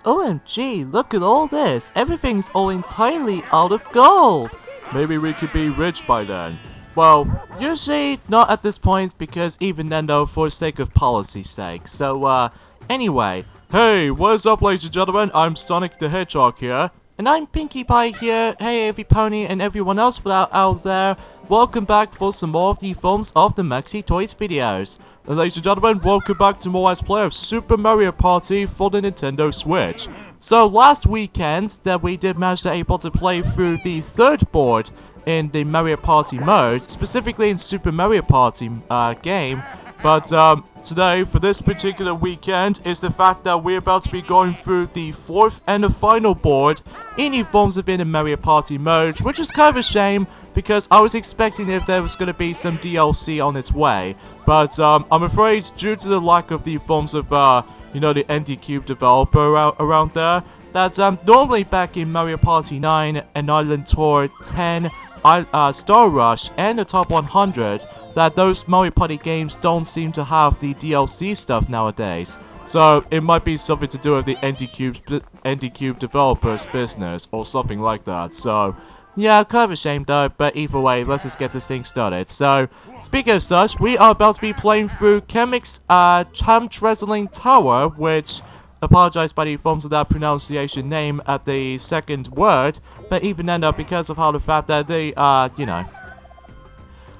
OMG, look at all this. Everything's all entirely out of gold. Maybe we could be rich by then. Well, usually not at this point because even then though for sake of policy's sake. So, anyway. Hey, what is up ladies and gentlemen? I'm Sonic the Hedgehog here. And I'm Pinkie Pie here. Hey everypony and everyone else for out there. Welcome back for some more of the films of the Maxi Toys videos. And ladies and gentlemen, welcome back to more Let's Play of Super Mario Party for the Nintendo Switch. So last weekend that we did manage to able to play through the third board in the Mario Party mode, specifically in Super Mario Party game. But today, for this particular weekend, is the fact that we're about to be going through the fourth and the final board in the forms of in a Mario Party mode, which is kind of a shame because I was expecting if there was going to be some DLC on its way. But I'm afraid due to the lack of the forms of, you know, the ND-Cube developer around there, that normally back in Mario Party 9 and Island Tour 10, Star Rush and the Top 100, that those Mario Party games don't seem to have the DLC stuff nowadays. So it might be something to do with the ND-Cube developers business or something like that. So yeah, kind of a shame though, but either way, let's just get this thing started. So, speaking of such, we are about to be playing through Kamek's Tantalizing Tower, which, apologize by the forms of that pronunciation name at the second word, but even then because of how the fact that they, you know.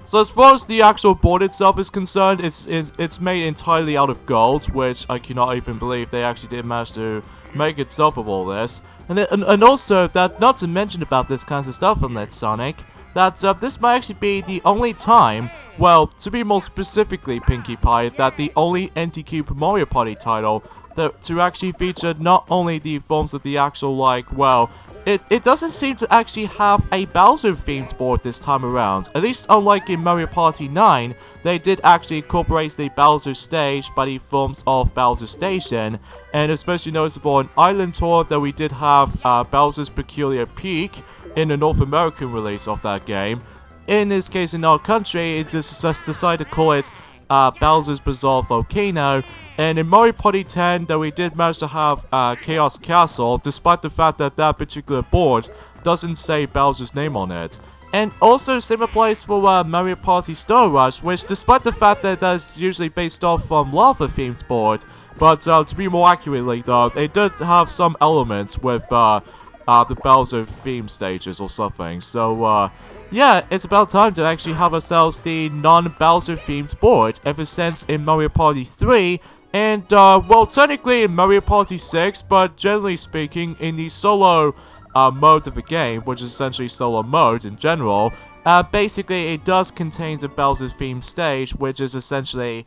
So as far as the actual board itself is concerned, it's made entirely out of gold, which I cannot even believe they actually did manage to make itself of all this. And also, that not to mention about this kinds of stuff on Let's Sonic, that this might actually be the only time, well, to be more specifically, Pinkie Pie, that the only NT-Cube Mario Party title that to actually feature not only the forms of the actual, like, well, it doesn't seem to actually have a Bowser-themed board this time around. At least unlike in Mario Party 9, they did actually incorporate the Bowser stage by the forms of Bowser Station, and especially noticeable in Island Tour that we did have Bowser's Peculiar Peak in the North American release of that game. In this case, in our country, it just decided to call it Bowser's Bizarre Volcano. And in Mario Party 10, that we did manage to have Chaos Castle, despite the fact that that particular board doesn't say Bowser's name on it. And also, same applies for Mario Party Star Rush, which despite the fact that that's usually based off from Lava-themed board, but to be more accurately though, they did have some elements with the Bowser theme stages or something. So, yeah, it's about time to actually have ourselves the non-Bowser themed board, ever since in Mario Party 3, and, well, technically in Mario Party 6, but generally speaking, in the solo mode of the game, which is essentially solo mode in general, basically it does contain a Bowser-themed stage, which is essentially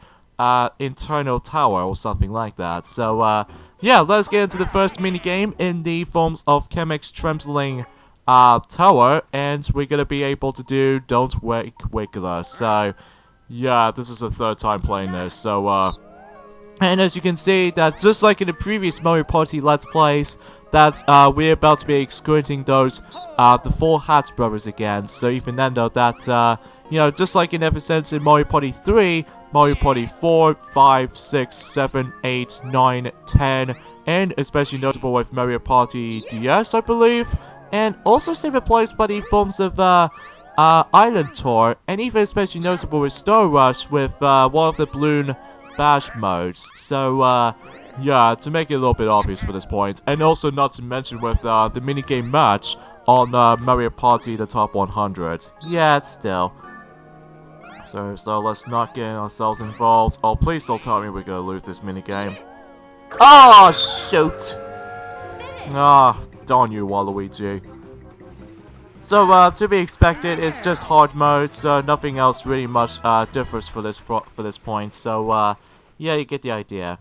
internal tower or something like that. So, yeah, let's get into the first minigame in the forms of Kamek's Tantalizing Tower, and we're gonna be able to do Don't Wake Wiggler. So, yeah, this is the third time playing this, so, and as you can see, that just like in the previous Mario Party Let's Plays, that we're about to be excluding those, the Four Hats Brothers again. So even then though, that, you know, just like in ever since in Mario Party 3, Mario Party 4, 5, 6, 7, 8, 9, 10, and especially notable with Mario Party DS, I believe. And also same applies by the forms of, Island Tour, and even especially noticeable with Star Rush with, one of the balloon bash modes. So, yeah, to make it a little bit obvious for this point, and also not to mention with the minigame match on Mario Party the Top 100. Yeah, still. So let's not get ourselves involved. Oh, please don't tell me we're gonna lose this minigame. Oh, shoot! Ah, darn you, Waluigi. So, to be expected, it's just hard mode, so nothing else really much differs for this point. So, yeah, you get the idea.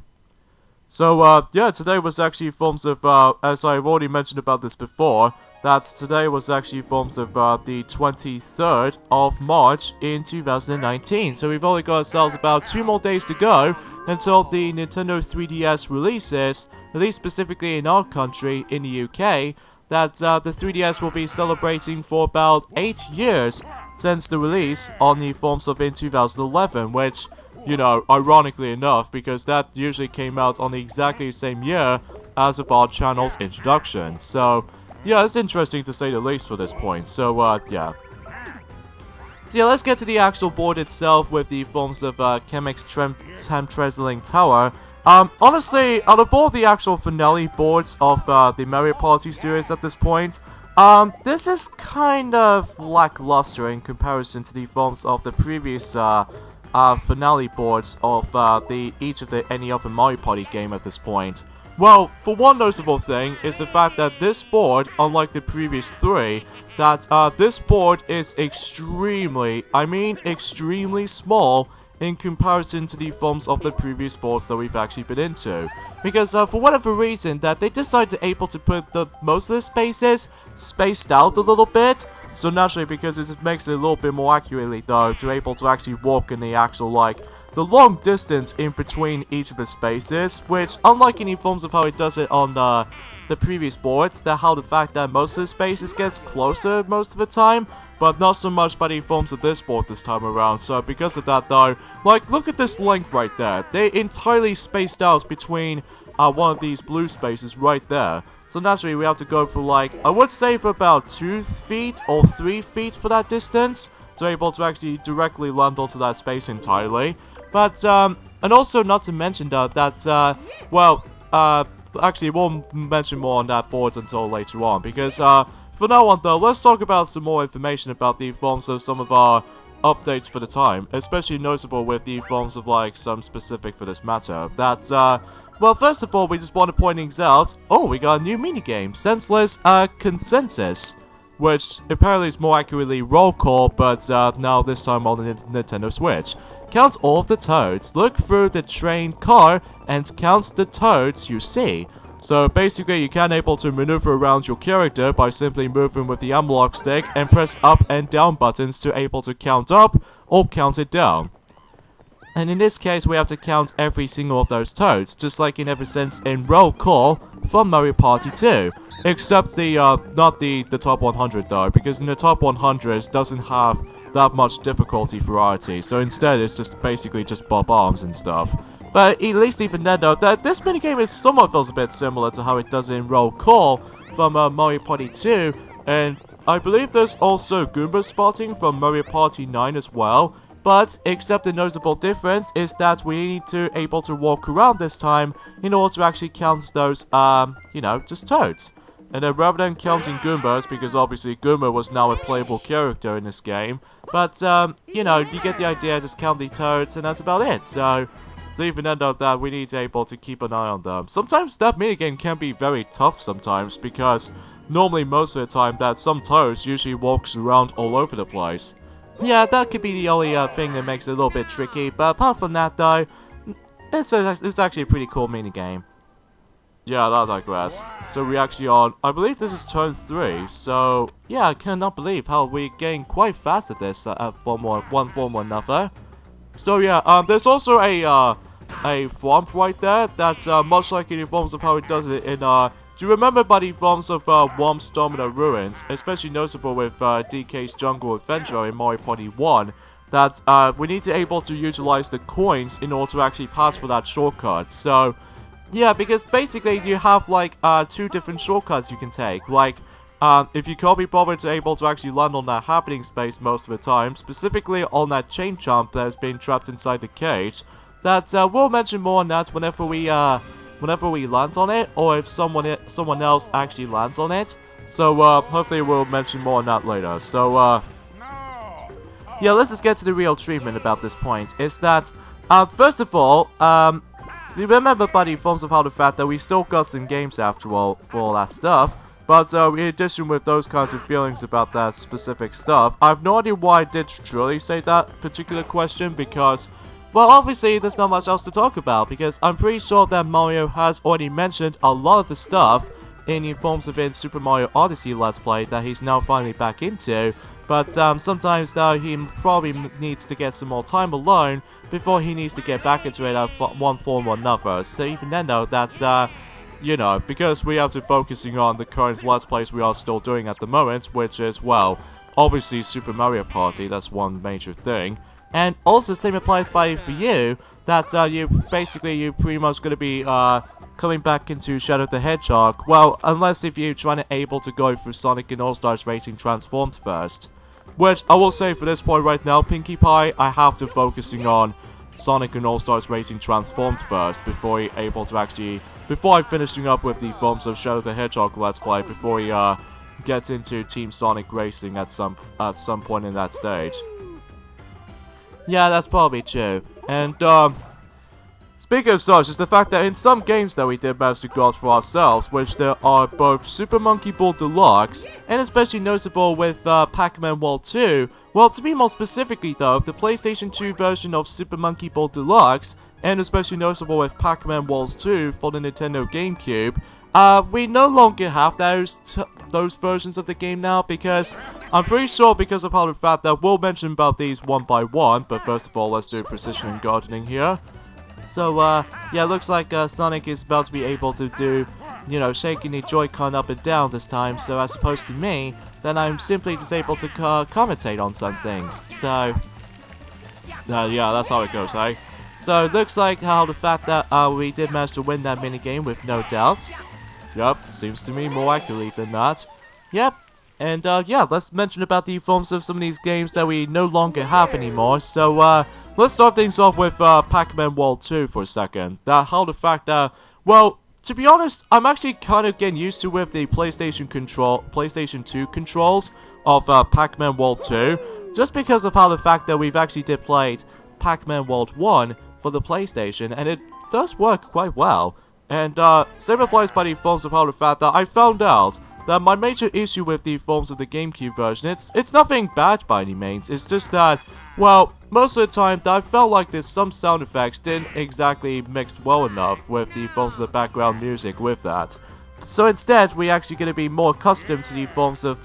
So, yeah, today was actually forms of, as I've already mentioned about this before, that today was actually forms of the 23rd of March in 2019. So we've only got ourselves about 2 more days to go until the Nintendo 3DS releases, at least specifically in our country, in the UK, that the 3DS will be celebrating for about 8 years since the release on the forms of in 2011, which, you know, ironically enough, because that usually came out on the exactly same year as of our channel's introduction. So, yeah, it's interesting to say the least for this point. So, yeah. So yeah, let's get to the actual board itself with the forms of Kamek's Tantalizing Tower. Honestly, out of all the actual finale boards of the Mario Party series at this point, this is kind of lackluster in comparison to the forms of the previous finale boards of each of any other Mario Party game at this point. Well, for one noticeable thing is the fact that this board, unlike the previous three, that this board is extremely, I mean extremely small in comparison to the forms of the previous boards that we've actually been into. Because for whatever reason that they decided to able to put most of the spaces spaced out a little bit. So naturally, because it makes it a little bit more accurately though, to able to actually walk in the actual the long distance in between each of the spaces, which unlike any forms of how it does it on the previous boards, how the fact that most of the spaces gets closer most of the time, but not so much by the forms of this board this time around. So because of that though, look at this length right there. They entirely spaced out between one of these blue spaces right there. So naturally we have to go for I would say for about 2 feet or 3 feet for that distance to able to actually directly land onto that space entirely. But, and also not to mention though that, actually we'll mention more on that board until later on, because, for now on though, let's talk about some more information about the forms of some of our updates for the time, especially notable with the forms of some specific for this matter. That, well, first of all, we just want to point things out. Oh, we got a new minigame, Senseless, Consensus, which apparently is more accurately roll call, but now this time on the Nintendo Switch. Count all of the toads, look through the train car, and count the toads you see. So basically you can able to maneuver around your character by simply moving with the analog stick and press up and down buttons to able to count up or count it down. And in this case we have to count every single of those toads, just like in ever since in roll call from Mario Party 2. Except the, not the top 100 though, because in the top 100 doesn't have that much difficulty variety, so instead it's just basically just bob arms and stuff. But at least even then though, this minigame is somewhat feels a bit similar to how it does in roll call from Mario Party 2, and I believe there's also Goomba spotting from Mario Party 9 as well. But except the noticeable difference is that we need to able to walk around this time in order to actually count those, you know, just toads. And then rather than counting Goombas, because obviously Goomba was now a playable character in this game, but, you know, you get the idea, just count the toads, and that's about it. So even though that we need to able to keep an eye on them. Sometimes that minigame can be very tough sometimes, because normally most of the time that some toads usually walks around all over the place. Yeah, that could be the only thing that makes it a little bit tricky, but apart from that though, it's actually a pretty cool minigame. Yeah, I digress. So we actually on, I believe this is turn 3, so yeah, I cannot believe how we're getting quite fast at this one form or another. So yeah, there's also a thwomp right there that's much like in the forms of how it does it in, do you remember by the forms of Whomp's Domino Ruins, especially noticeable with DK's Jungle Adventure in Mario Party 1, that we need to able to utilize the coins in order to actually pass for that shortcut. So yeah, because basically you have like 2 different shortcuts you can take. Like, if you can't be bothered to able to actually land on that happening space most of the time, specifically on that chain jump that has been trapped inside the cage, that we'll mention more on that whenever we land on it, or if someone else actually lands on it. So hopefully we'll mention more on that later. So yeah, let's just get to the real treatment about this point. Is that first of all, you remember by the forms of how the fact that we still got some games after all for all that stuff, but in addition with those kinds of feelings about that specific stuff, I have no idea why I did truly say that particular question, because, well, obviously there's not much else to talk about, because I'm pretty sure that Mario has already mentioned a lot of the stuff in the forms of in Super Mario Odyssey Let's Play that he's now finally back into, but sometimes though he probably needs to get some more time alone before he needs to get back into it at one form or another. So even then though, that, you know, because we have to focusing on the current Let's Plays we are still doing at the moment, which is, well, obviously Super Mario Party, that's one major thing. And also same applies for you, that you're pretty much going to be coming back into Shadow the Hedgehog. Well, unless if you're trying to able to go for Sonic and All-Stars Racing Transformed first. Which, I will say for this point right now, Pinkie Pie, I have to focusing on Sonic and All-Stars Racing Transformed first before you're able to actually... Before I'm finishing up with the forms of Shadow the Hedgehog Let's Play, before he gets into Team Sonic Racing at some point in that stage. Yeah, that's probably true. And, speaking of such, is the fact that in some games that we did manage to got for ourselves, which there are both Super Monkey Ball Deluxe, and especially noticeable with Pac-Man World 2, well, to be more specifically though, the PlayStation 2 version of Super Monkey Ball Deluxe, and especially noticeable with Pac-Man World 2 for the Nintendo GameCube, we no longer have those versions of the game now, because I'm pretty sure because of how the fact that we'll mention about these one by one, but first of all, let's do precision and gardening here. So, yeah, looks like Sonic is about to be able to do, you know, shaking the Joy-Con up and down this time, so as opposed to me, then I'm simply just able to commentate on some things. So, yeah, that's how it goes, eh? So, it looks like how the fact that we did manage to win that minigame with no doubt. Yep, seems to me more accurately than that. Yep, and yeah, let's mention about the forms of some of these games that we no longer have anymore. So, let's start things off with Pac-Man World 2 for a second. How the fact that, well, to be honest, I'm actually kind of getting used to with the PlayStation 2 controls of Pac-Man World 2, just because of how the fact that we've actually did played Pac-Man World 1 for the PlayStation, and it does work quite well. And same applies by the forms of how the fact that I found out that my major issue with the forms of the GameCube version, it's nothing bad by any means, it's just that, well, most of the time that I felt like there's some sound effects didn't exactly mixed well enough with the forms of the background music with that. So instead, we're actually going to be more accustomed to the forms of,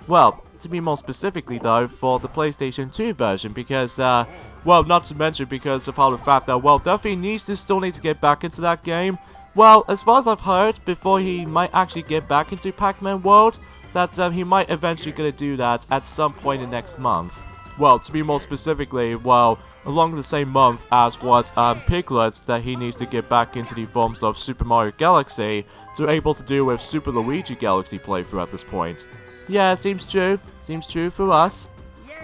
well, to be more specifically though, for the PlayStation 2 version, because, well, not to mention because of how the fact that, well, definitely still need to get back into that game. Well, as far as I've heard, before he might actually get back into Pac-Man World, that he might eventually gonna do that at some point in next month. Well, to be more specifically, well, along the same month as was Piglet, that he needs to get back into the forms of Super Mario Galaxy to able to do with Super Luigi Galaxy playthrough at this point. Yeah, seems true. Seems true for us.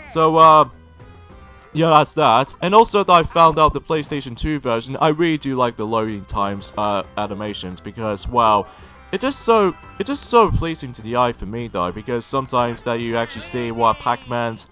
So, yeah, that's that. And also that I found out the PlayStation 2 version, I really do like the loading times animations because, well, it's just so pleasing to the eye for me though, because sometimes that you actually see what Pac-Man's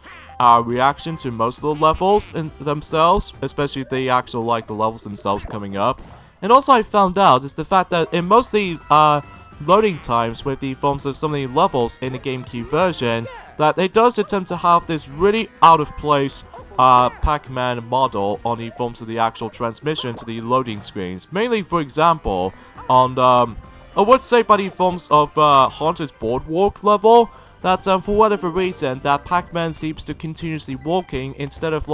reaction to most of the levels in themselves, especially the actual the levels themselves coming up. And also I found out is the fact that in most of the loading times with the forms of some of the levels in the GameCube version, that it does attempt to have this really out of place Pac-Man model on the forms of the actual transmission to the loading screens. Mainly, for example, on I would say by the forms of Haunted Boardwalk level, that for whatever reason, that Pac-Man seems to continuously walking instead of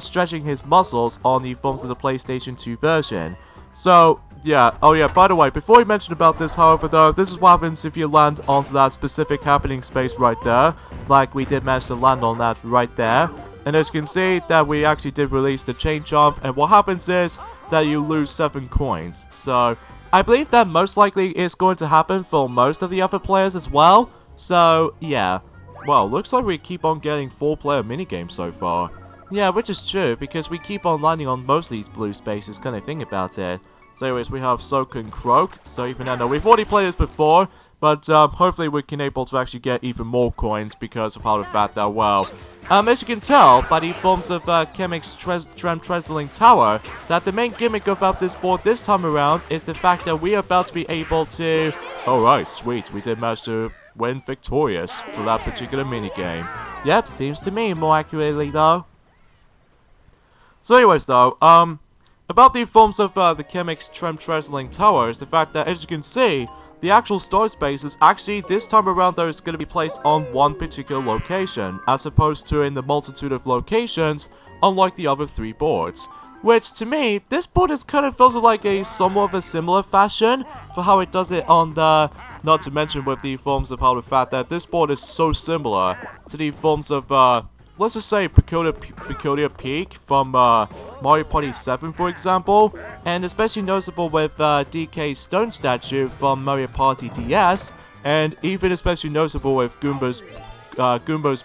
stretching his muscles on the forms of the PlayStation 2 version. So, yeah. Oh yeah, by the way, before we mention about this, however, though, this is what happens if you land onto that specific happening space right there. Like, we did manage to land on that right there. And as you can see, that we actually did release the chain jump, and what happens is that you lose 7 coins. So, I believe that most likely is going to happen for most of the other players as well. So, yeah. Well, looks like we keep on getting 4-player minigames so far. Yeah, which is true, because we keep on landing on most of these blue spaces, kind of thing about it. So anyways, we have Soak and Croak. So even though we've already played this before, but hopefully we can able to actually get even more coins because of how the fact that, well, as you can tell by the forms of Kamek's Tantalizing Tower, that the main gimmick about this board this time around is the fact that we are about to be able to... Alright, sweet, we did manage to win victorious for that particular minigame. Yep, seems to me more accurately though. So anyways though, about the forms of the Kamek's Tantalizing Tower is the fact that, as you can see, the actual star space is actually, this time around though, is going to be placed on one particular location, as opposed to in the multitude of locations, unlike the other 3 boards. Which, to me, this board is kind of feels like a somewhat of a similar fashion for how it does it on the... Not to mention with the forms of how the fact that this board is so similar to the forms of, let's just say Peculiar Peak from Mario Party 7, for example, and especially noticeable with DK's stone statue from Mario Party DS, and even especially noticeable with Goomba's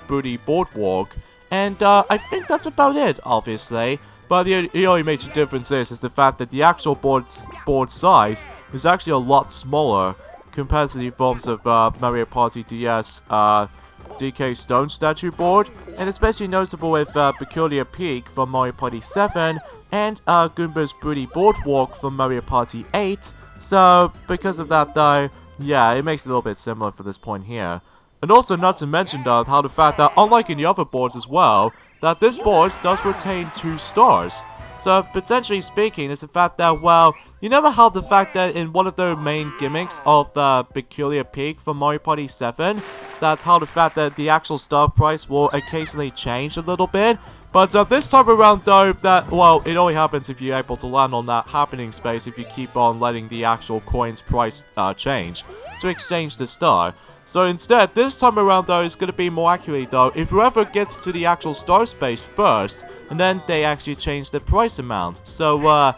Booty Boardwalk. And I think that's about it, obviously. But the only major difference is the fact that the actual board size is actually a lot smaller compared to the forms of Mario Party DS DK Stone Statue board, and especially noticeable with Peculiar Peak from Mario Party 7 and Goomba's Booty Boardwalk from Mario Party 8. So because of that though, yeah, it makes it a little bit similar for this point here. And also not to mention though, how the fact that unlike in the other boards as well, that this board does retain 2 stars. So potentially speaking, it's the fact that, well, you never have the fact that in one of the main gimmicks of Peculiar Peak from Mario Party 7, that's how the fact that the actual star price will occasionally change a little bit. But this time around though, that, well, it only happens if you're able to land on that happening space if you keep on letting the actual coin's price change to exchange the star. So instead, this time around though, it's going to be more accurate though, if whoever gets to the actual star space first, and then they actually change the price amount. So, well,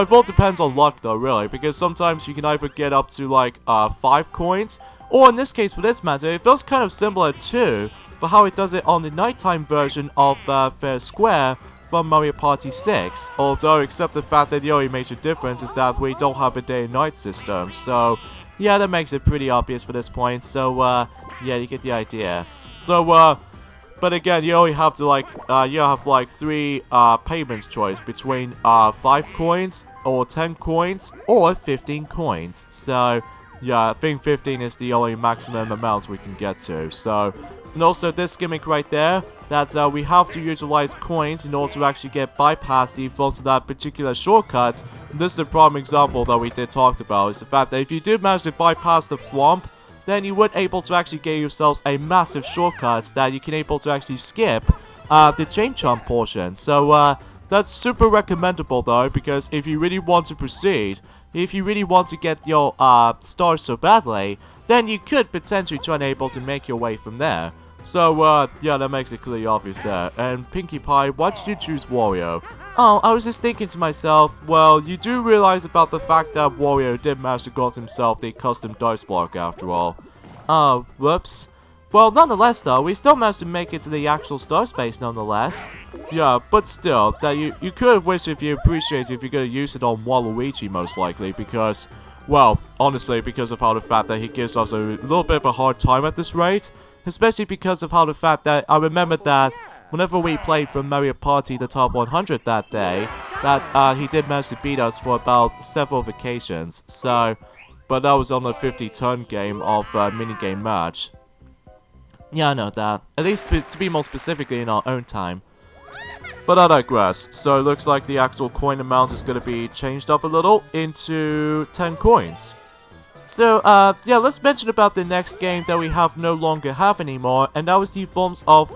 it all depends on luck though, really, because sometimes you can either get up to like 5 coins, or in this case, for this matter, it feels kind of similar too, for how it does it on the nighttime version of Fair Square from Mario Party 6, although except the fact that the only major difference is that we don't have a day and night system, so yeah, that makes it pretty obvious for this point, so yeah, you get the idea. So, but again, you only have to like, you have like 3 payments choice between 5 coins, or 10 coins, or 15 coins, so yeah, I think 15 is the only maximum amount we can get to, so. And also this gimmick right there, that we have to utilize coins in order to actually get bypass the forms of that particular shortcut. And this is the prime example that we did talk about, is the fact that if you do manage to bypass the flump, then you would able to actually get yourselves a massive shortcut that you can able to actually skip the chain chomp portion. So that's super recommendable though, because if you really want to proceed, if you really want to get your stars so badly, then you could potentially try and able to make your way from there. So, yeah, that makes it clearly obvious there. And Pinkie Pie, why did you choose Wario? Oh, I was just thinking to myself, well, you do realize about the fact that Wario did manage to get himself the custom dice block after all. Oh, whoops. Well, nonetheless though, we still managed to make it to the actual star space nonetheless. Yeah, but still, that you could have wished if you appreciated if you're gonna use it on Waluigi most likely, because, well, honestly, because of how the fact that he gives us a little bit of a hard time at this rate. Especially because of how the fact that I remember that whenever we played from Mario Party the top 100 that day, that he did manage to beat us for about several vacations. So, but that was on a 50-turn game of minigame match. Yeah, I know that. At least to be more specifically in our own time. But I digress. So it looks like the actual coin amount is going to be changed up a little into 10 coins. So, yeah, let's mention about the next game that we no longer have anymore, and that was the forms of,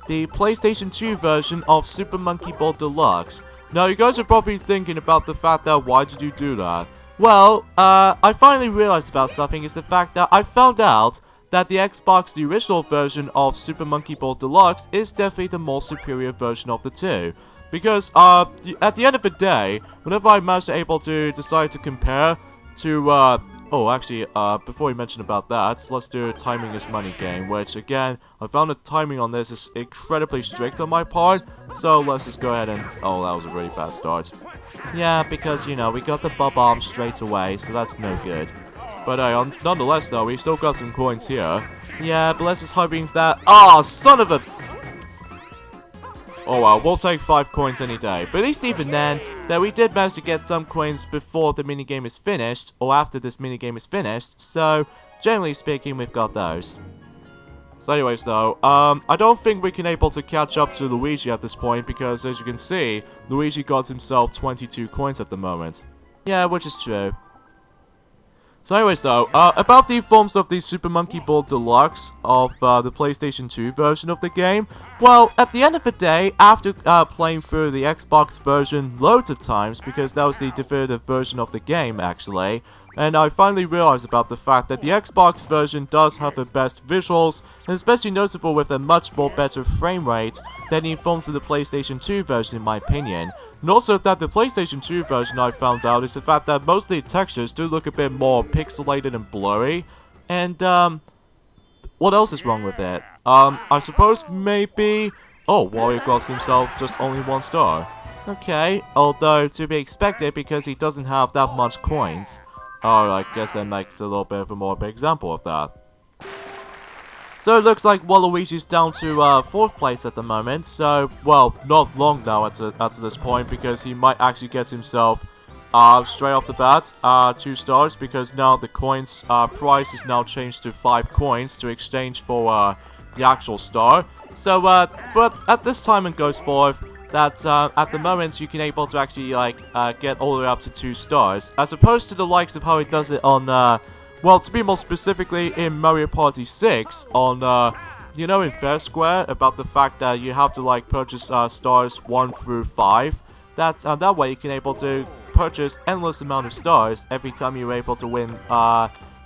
the PlayStation 2 version of Super Monkey Ball Deluxe. Now, you guys are probably thinking about the fact that, why did you do that? Well, I finally realized about something, is the fact that I found out that the Xbox, the original version of Super Monkey Ball Deluxe, is definitely the more superior version of the two. Because, at the end of the day, whenever I managed to able to decide to compare to, oh, actually, before we mention about that, let's do a timing is money game, which, again, I found the timing on this is incredibly strict on my part, so let's just go ahead and, oh, that was a really bad start. Yeah, because, you know, we got the bomb straight away, so that's no good. But, nonetheless, though, we still got some coins here. Yeah, but let's just hoping that, oh, son of a... Oh well, we'll take 5 coins any day. But at least even then, that we did manage to get some coins before the minigame is finished, or after this minigame is finished, so generally speaking, we've got those. So anyways though, I don't think we can able to catch up to Luigi at this point, because as you can see, Luigi got himself 22 coins at the moment. Yeah, which is true. So anyways though, about the forms of the Super Monkey Ball Deluxe of the PlayStation 2 version of the game, well, at the end of the day, after playing through the Xbox version loads of times, because that was the definitive version of the game actually, and I finally realized about the fact that the Xbox version does have the best visuals, and especially noticeable with a much more better frame rate than the forms of the PlayStation 2 version in my opinion. And also that the PlayStation 2 version I found out is the fact that most of the textures do look a bit more pixelated and blurry. And, what else is wrong with it? I suppose maybe... Oh, Wario got himself just only 1 star. Okay, although to be expected because he doesn't have that much coins. Oh, I guess that makes a little bit of a more big example of that. So it looks like Waluigi's down to 4th place at the moment. So, well, not long now at this point because he might actually get himself straight off the bat 2 stars because now the coins price is now changed to 5 coins to exchange for the actual star. So at this time and goes forth that at the moment you can able to actually like get all the way up to 2 stars as opposed to the likes of how it does it on well, to be more specifically in Mario Party 6 on, you know, in Fair Square, about the fact that you have to, like, purchase stars 1 through 5. That way you can able to purchase endless amount of stars every time you're able to win,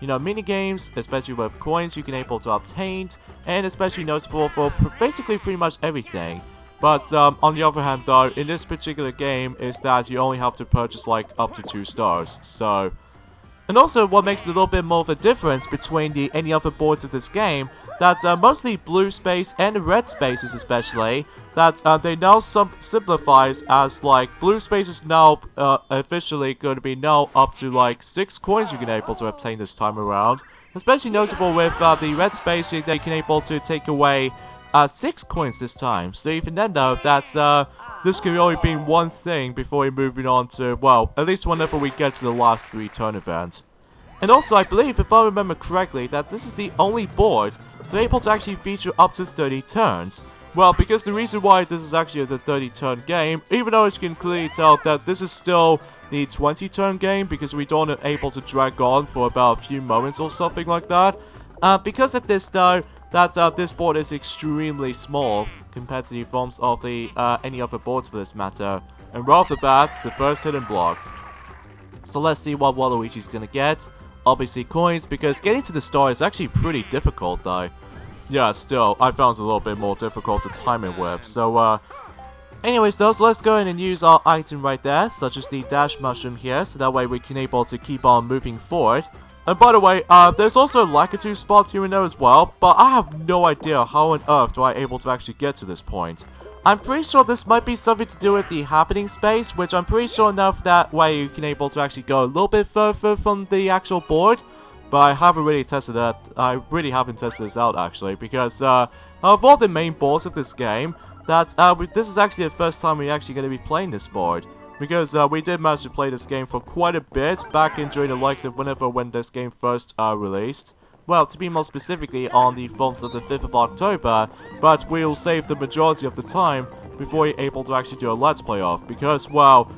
you know, mini games, especially with coins you can able to obtain, and especially noticeable for basically pretty much everything. But on the other hand, though, in this particular game is that you only have to purchase, like, up to 2 stars, so... And also, what makes a little bit more of a difference between any other boards of this game, that mostly blue space and red spaces especially, that they now simplifies as like blue space is now officially going to be now up to like 6 coins you can able to obtain this time around. Especially notable with the red space that you can able to take away 6 coins this time. So even then though, that this could only be one thing before we're moving on to, well, at least whenever we get to the last 3 turn event. And also, I believe, if I remember correctly, that this is the only board to be able to actually feature up to 30 turns. Well, because the reason why this is actually the 30-turn game, even though as you can clearly tell that this is still the 20-turn game, because we don't able to drag on for about a few moments or something like that. Because of this, though, that this board is extremely small compared to the forms of the any other boards for this matter. And right off the bat, the first hidden block. So let's see what Waluigi's gonna get. Obviously coins, because getting to the star is actually pretty difficult though. Yeah, still, I found it a little bit more difficult to time it with. So anyways though, so let's go in and use our item right there, such as the dash mushroom here, so that way we can able to keep on moving forward. And by the way, there's also Lakitu spots here and there as well, but I have no idea how on earth do I able to actually get to this point. I'm pretty sure this might be something to do with the happening space, which I'm pretty sure enough that way you can able to actually go a little bit further from the actual board. But I haven't really tested that. I really haven't tested this out actually, because of all the main boards of this game, that this is actually the first time we're actually going to be playing this board. Because we did manage to play this game for quite a bit back in during the likes of when this game first released. Well, to be more specifically on the films of the 5th of October, but we'll save the majority of the time before we're able to actually do a Let's Play off. Because, well,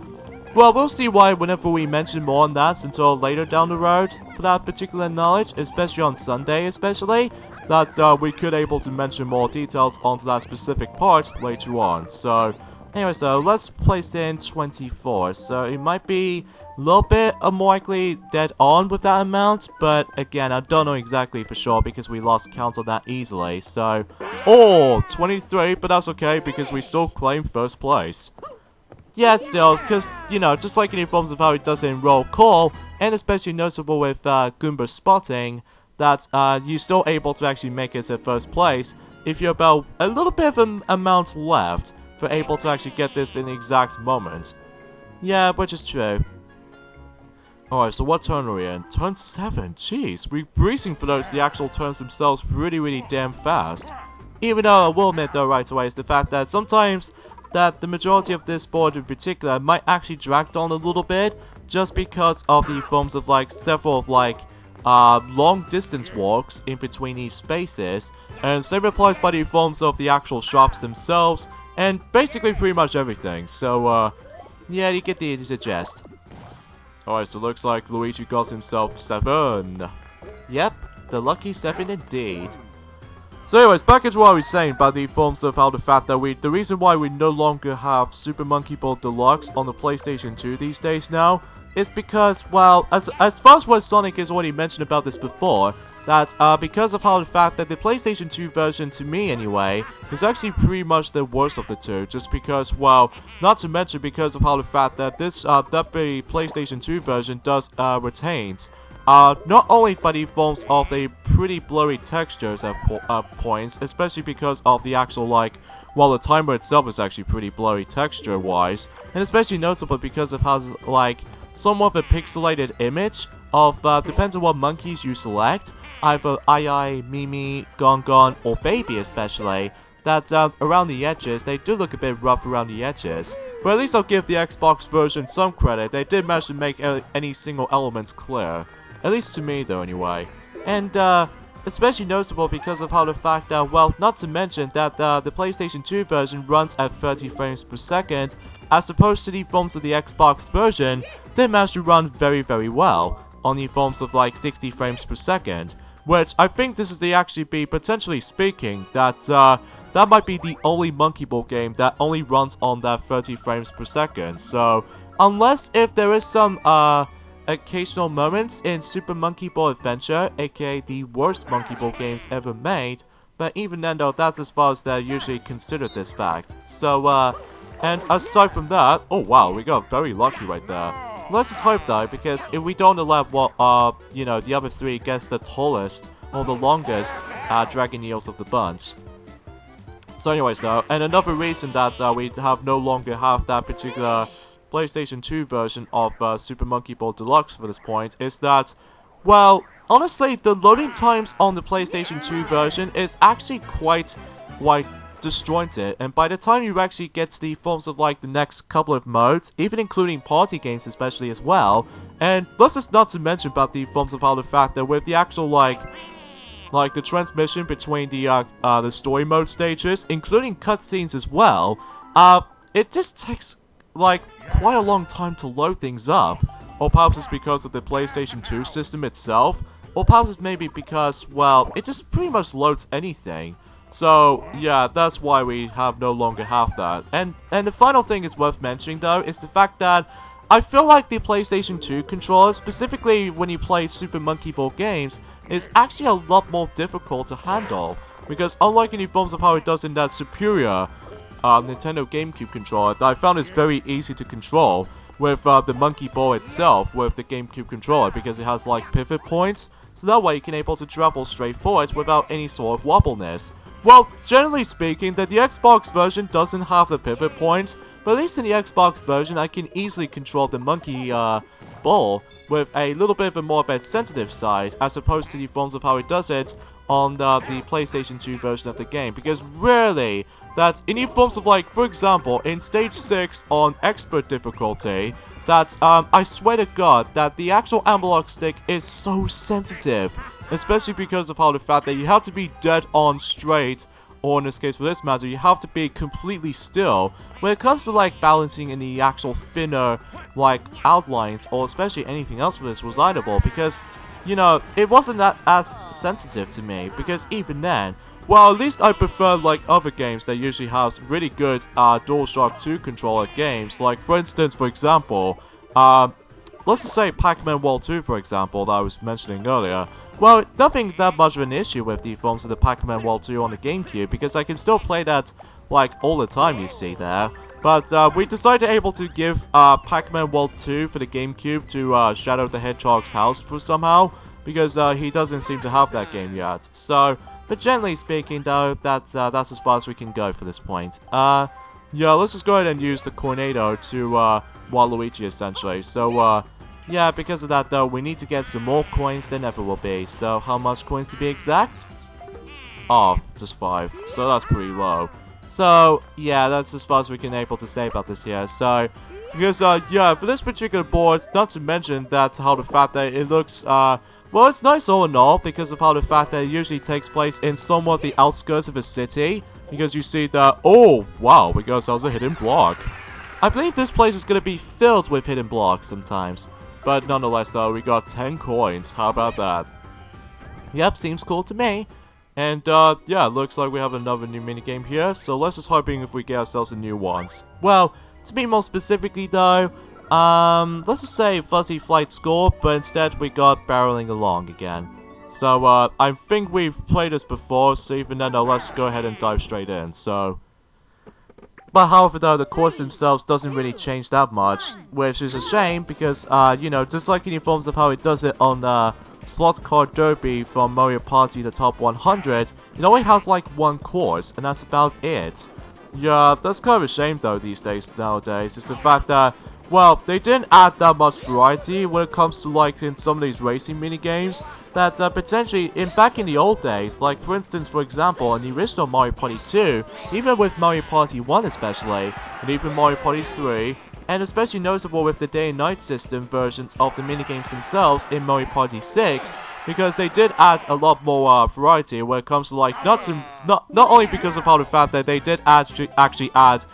we'll see why whenever we mention more on that until later down the road for that particular knowledge, especially on Sunday especially, that we could able to mention more details onto that specific part later on. So... anyway, so let's place in 24, so it might be a little bit more likely dead on with that amount, but again, I don't know exactly for sure because we lost count on that easily, so... Oh, 23, but that's okay because we still claim 1st place. Yeah, still, because, you know, just like in the forms of how it does it in Roll Call, and especially noticeable with Goomba spotting, that you're still able to actually make it to 1st place if you're about a little bit of an amount left for able to actually get this in the exact moment. Yeah, which is true. Alright, so what turn are we in? Turn 7, jeez. We're breezing for the actual turns themselves really damn fast. Even though I will admit though right away is the fact that sometimes that the majority of this board in particular might actually drag on a little bit just because of the forms of like several of like long distance walks in between each spaces, and same applies by the forms of the actual shops themselves, and basically pretty much everything. So, yeah, you get the gist. Alright, so looks like Luigi got himself 7. Yep, the lucky 7 indeed. So anyways, back into what I was saying about the forms of how the fact that the reason why we no longer have Super Monkey Ball Deluxe on the PlayStation 2 these days now is because, well, as far as what Sonic has already mentioned about this before, that because of how the fact that the PlayStation 2 version, to me anyway, is actually pretty much the worst of the two, just because, well, not to mention because of how the fact that this that the PlayStation 2 version does retains not only by the forms of the pretty blurry textures at points, especially because of the actual, like, well, the timer itself is actually pretty blurry texture-wise, and especially notable because of how, like, somewhat of a pixelated image of, depends on what monkeys you select, either Ai, Mimi, Gon, or Baby especially, that around the edges, they do look a bit rough around the edges. But at least I'll give the Xbox version some credit, they did manage to make any single elements clear. At least to me though, anyway. And, especially noticeable because of how the fact that, well, not to mention that the PlayStation 2 version runs at 30 frames per second, as opposed to the forms of the Xbox version, they manage to run very well on the forms of like 60 frames per second. Which I think this is the actually be, potentially speaking, that that might be the only Monkey Ball game that only runs on that 30 frames per second. So, unless if there is some, occasional moments in Super Monkey Ball Adventure, aka the worst Monkey Ball games ever made, but even then though, that's as far as they usually consider this fact. So, and aside from that, oh wow, we got very lucky right there. Let's just hope though, because if we don't allow what, you know, the other three gets the tallest, or the longest, dragon eels of the bunch. So anyways though, and another reason that, we no longer have that particular PlayStation 2 version of Super Monkey Ball Deluxe for this point is that, well, honestly, the loading times on the PlayStation 2 version is actually quite disjointed, and by the time you actually get to the forms of like the next couple of modes, even including party games especially as well, and let's just not to mention about the forms of how the fact that with the actual like the transmission between the story mode stages, including cutscenes as well, it just takes like quite a long time to load things up, or perhaps it's because of the PlayStation 2 system itself, or perhaps it's maybe because, well, it just pretty much loads anything. So yeah, that's why we no longer have that. And the final thing is worth mentioning though is the fact that I feel like the PlayStation 2 controller, specifically when you play Super Monkey Ball games, is actually a lot more difficult to handle, because unlike any forms of how it does in that superior Nintendo GameCube controller that I found is very easy to control with the Monkey Ball itself with the GameCube controller, because it has like pivot points, so that way you can able to travel straight forward without any sort of wobbleness. Well, generally speaking, that the Xbox version doesn't have the pivot points, but at least in the Xbox version I can easily control the Monkey Ball with a little bit of a more of a sensitive side, as opposed to the forms of how it does it on the PlayStation 2 version of the game, because rarely that any forms of like, for example, in stage 6 on expert difficulty, that I swear to god that the actual analog stick is so sensitive, especially because of how the fact that you have to be dead on straight, or in this case for this matter, you have to be completely still when it comes to like balancing in the actual thinner like outlines, or especially anything else for this recitable, because, you know, it wasn't that as sensitive to me, because even then, well, at least I prefer like other games that usually has really good DualShock 2 controller games, like for instance, for example, let's just say Pac-Man World 2 for example, that I was mentioning earlier. Well, nothing that much of an issue with the forms of the Pac-Man World 2 on the GameCube, because I can still play that like all the time, you see there. But we decided able to give Pac-Man World 2 for the GameCube to Shadow the Hedgehog's house for somehow, because he doesn't seem to have that game yet. So, but generally speaking though, that's as far as we can go for this point. Yeah, let's just go ahead and use the Tornado to Waluigi essentially. So yeah, because of that though, we need to get some more coins than ever will be. So how much coins to be exact? Oh, just 5. So that's pretty low. So yeah, that's as far as we can able to say about this here. So because yeah, for this particular board, not to mention that how the fact that it looks well, it's nice all in all, because of how the fact that it usually takes place in somewhat the outskirts of a city, because you see that, oh wow, we got ourselves a hidden block. I believe this place is going to be filled with hidden blocks sometimes, but nonetheless though, we got 10 coins, how about that? Yep, seems cool to me. And yeah, looks like we have another new minigame here, so let's just hoping if we get ourselves a new ones. Well, to be more specifically though, let's just say Fuzzy Flight Score, but instead we got Barreling Along again. So, I think we've played this before, so even then, let's go ahead and dive straight in, so... But however though, the course themselves doesn't really change that much, which is a shame because, you know, just like in the forms of how it does it on, Slot Car Derby from Mario Party the Top 100, it only has like one course, and that's about it. Yeah, that's kind of a shame though these days nowadays, is the fact that, well, they didn't add that much variety when it comes to like in some of these racing minigames, that potentially, back in the old days, like for instance, for example, in the original Mario Party 2, even with Mario Party 1 especially, and even Mario Party 3, and especially noticeable with the day and night system versions of the minigames themselves in Mario Party 6, because they did add a lot more variety when it comes to like, not only because of how the fact that they did actually add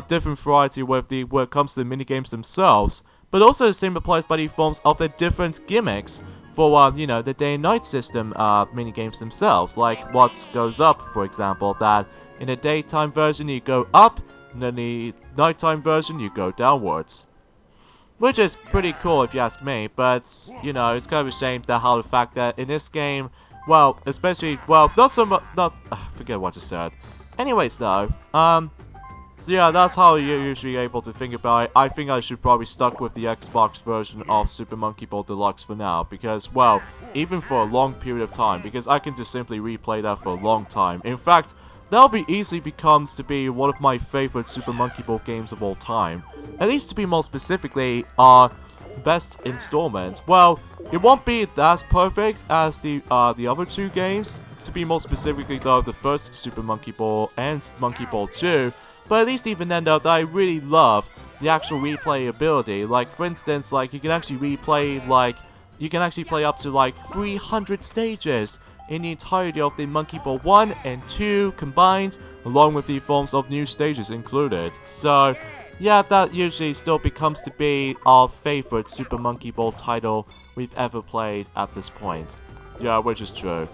different variety when it comes to the minigames themselves, but also the same applies by the forms of the different gimmicks for, you know, the day and night system minigames themselves, like what goes up, for example, that in the daytime version you go up, and in the nighttime version you go downwards. Which is pretty cool if you ask me, but, you know, it's kind of a shame that how the fact that in this game, well, especially, well, not so much, forget what I just said. Anyways though, so yeah, that's how you're usually able to think about it. I think I should probably stuck with the Xbox version of Super Monkey Ball Deluxe for now, because, well, even for a long period of time, because I can just simply replay that for a long time. In fact, that'll be easily becomes to be one of my favorite Super Monkey Ball games of all time. At least to be more specifically, our best installment. Well, it won't be as perfect as the other two games. To be more specifically though, the first Super Monkey Ball and Monkey Ball 2. But at least even then though, that I really love the actual replayability. Like for instance, like you can actually replay like, you can actually play up to like 300 stages in the entirety of the Monkey Ball 1 and 2 combined, along with the forms of new stages included. So yeah, that usually still becomes to be our favorite Super Monkey Ball title we've ever played at this point. Yeah, which is true.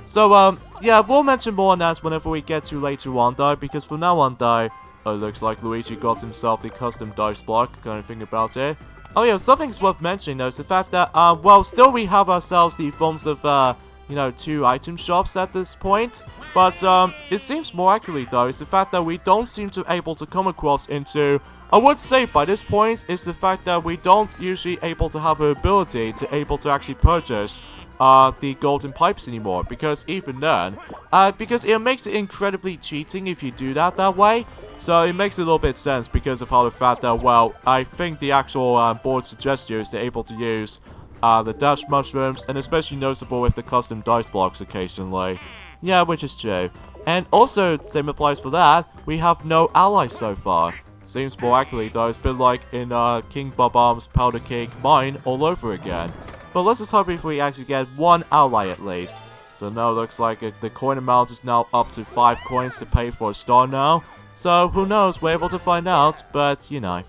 So, yeah, we'll mention more on that whenever we get to later on, though, because from now on, though, it looks like Luigi got himself the custom dice block, kind of thing about it. Oh, yeah, something's worth mentioning, though, is the fact that, well, still we have ourselves the forms of, you know, 2 item shops at this point, but, it seems more accurately, though, is the fact that we don't seem to able to come across into, I would say by this point, is the fact that we don't usually able to have the ability to able to actually purchase the golden pipes anymore, because even then, because it makes it incredibly cheating if you do that way, so it makes a little bit sense because of how the fact that, well, I think the actual board suggests you is to able to use the dash mushrooms, and especially noticeable with the custom dice blocks occasionally. Yeah, which is true. And also, same applies for that, we have no allies so far. Seems more accurately though, it's been like in King Bob-omb's Powder Cake Mine all over again. But let's just hope if we actually get one ally at least. So now it looks like the coin amount is now up to 5 coins to pay for a star now. So who knows, we're able to find out, but you know.